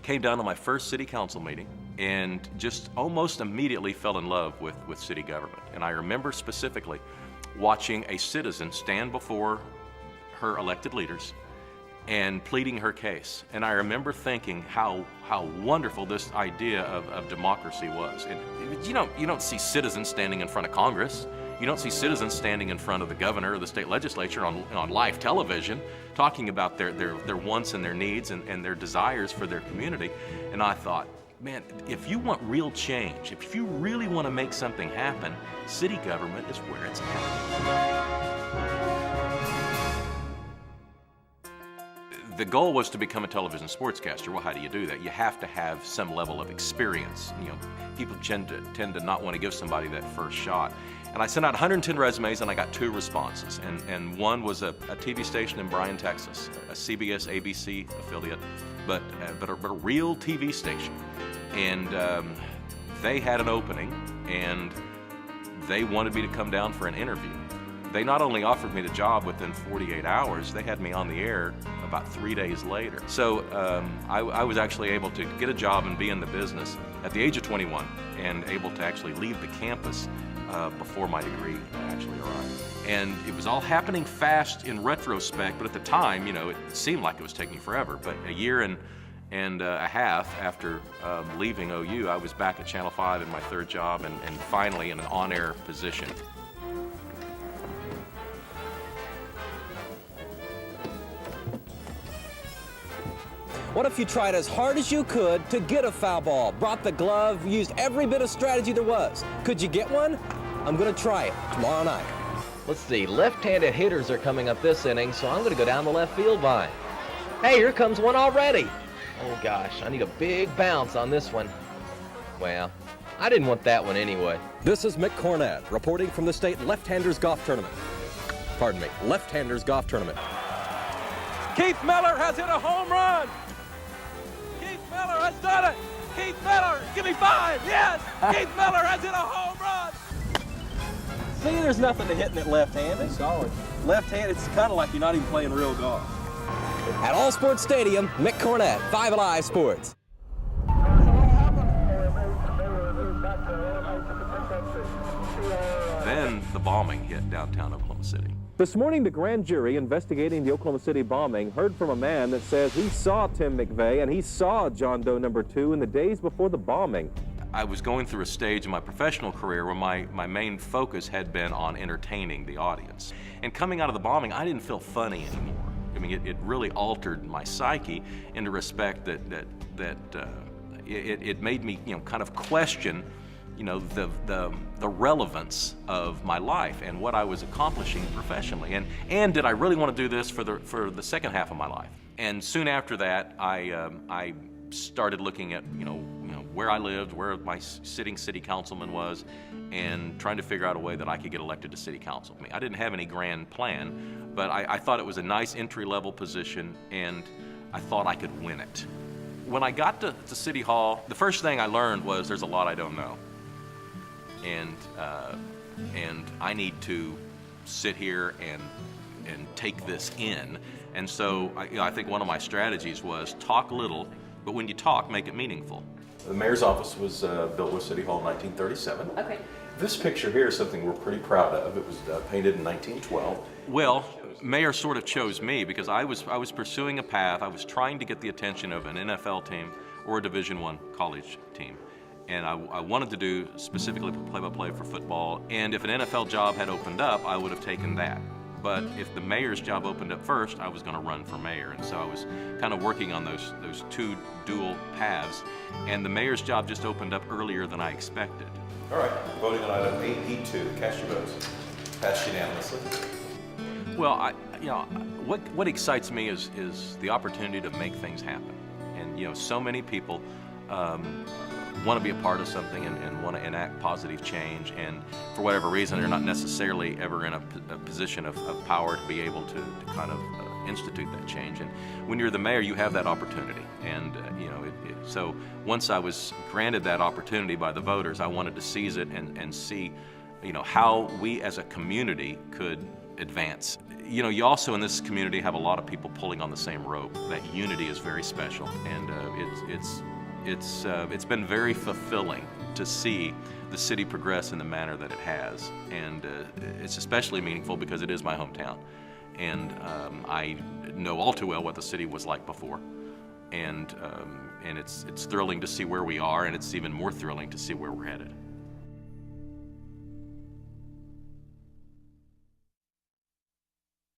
Came down to my first city council meeting and just almost immediately fell in love with city government. And I remember specifically watching a citizen stand before her elected leaders and pleading her case. And I remember thinking how wonderful this idea of democracy was. And you don't see citizens standing in front of Congress. You don't see citizens standing in front of the governor or the state legislature on live television talking about their wants and their needs and their desires for their community. And I thought, man, if you want real change, if you really want to make something happen, city government is where it's at. The goal was to become a television sportscaster. Well, how do you do that? You have to have some level of experience. People tend to not want to give somebody that first shot. And I sent out 110 resumes and I got 2 responses. And one was a TV station in Bryan, Texas, a CBS ABC affiliate, but a real TV station. And they had an opening and they wanted me to come down for an interview. They not only offered me the job within 48 hours, they had me on the air about 3 days later. So I was actually able to get a job and be in the business at the age of 21 and able to actually leave the campus before my degree actually arrived. And it was all happening fast in retrospect, but at the time, it seemed like it was taking forever. But a year and a half after leaving OU, I was back at Channel 5 in my 3rd job and finally in an on-air position. What if you tried as hard as you could to get a foul ball, brought the glove, used every bit of strategy there was? Could you get one? I'm gonna try it tomorrow night. Let's see, left-handed hitters are coming up this inning, so I'm gonna go down the left field line. Hey, here comes one already. Oh gosh, I need a big bounce on this one. Well, I didn't want that one anyway. This is Mick Cornett reporting from the state left-handers golf tournament. Pardon me, left-handers golf tournament. Keith Miller has hit a home run. Keith Miller has done it. Keith Miller, give me 5. Yes, Keith Miller has hit a home run. See, there's nothing to hitting it left-handed. Solid. Left-handed, it's kind of like you're not even playing real golf. At All Sports Stadium, Mick Cornett, 5 Alive Sports. Then the bombing hit downtown Oklahoma City. This morning, the grand jury investigating the Oklahoma City bombing heard from a man that says he saw Tim McVeigh and he saw John Doe number 2 in the days before the bombing. I was going through a stage in my professional career where my main focus had been on entertaining the audience. And coming out of the bombing, I didn't feel funny anymore. I mean, it really altered my psyche in the respect that it made me, kind of question, the relevance of my life and what I was accomplishing professionally, and did I really want to do this for the second half of my life? And soon after that, I started looking at where I lived, where my sitting city councilman was, and trying to figure out a way that I could get elected to city council. I didn't have any grand plan, but I thought it was a nice entry-level position, and I thought I could win it. When I got to City Hall, the first thing I learned was there's a lot I don't know. And I need to sit here and take this in. And so I think one of my strategies was talk little, but when you talk, make it meaningful. The mayor's office was built with City Hall in 1937. Okay. This picture here is something we're pretty proud of. It was painted in 1912. Well, mayor sort of chose me because I was pursuing a path. I was trying to get the attention of an NFL team or a Division I college team. And I wanted to do specifically play-by-play for football. And if an NFL job had opened up, I would have taken that. But if the mayor's job opened up first, I was going to run for mayor. And so I was kind of working on those 2 dual paths. And the mayor's job just opened up earlier than I expected. All right, voting on item 8E2. Cast your votes. Passed unanimously. Well, what excites me is the opportunity to make things happen. And so many people want to be a part of something and want to enact positive change, and for whatever reason they're not necessarily ever in a position of power to be able to kind of institute that change. And when you're the mayor, you have that opportunity. And so once I was granted that opportunity by the voters, I wanted to seize it and see how we as a community could advance. you know, you also in this community have a lot of people pulling on the same rope. That unity is very special, and it's been very fulfilling to see the city progress in the manner that it has, and it's especially meaningful because it is my hometown, and I know all too well what the city was like before, and it's thrilling to see where we are, and it's even more thrilling to see where we're headed.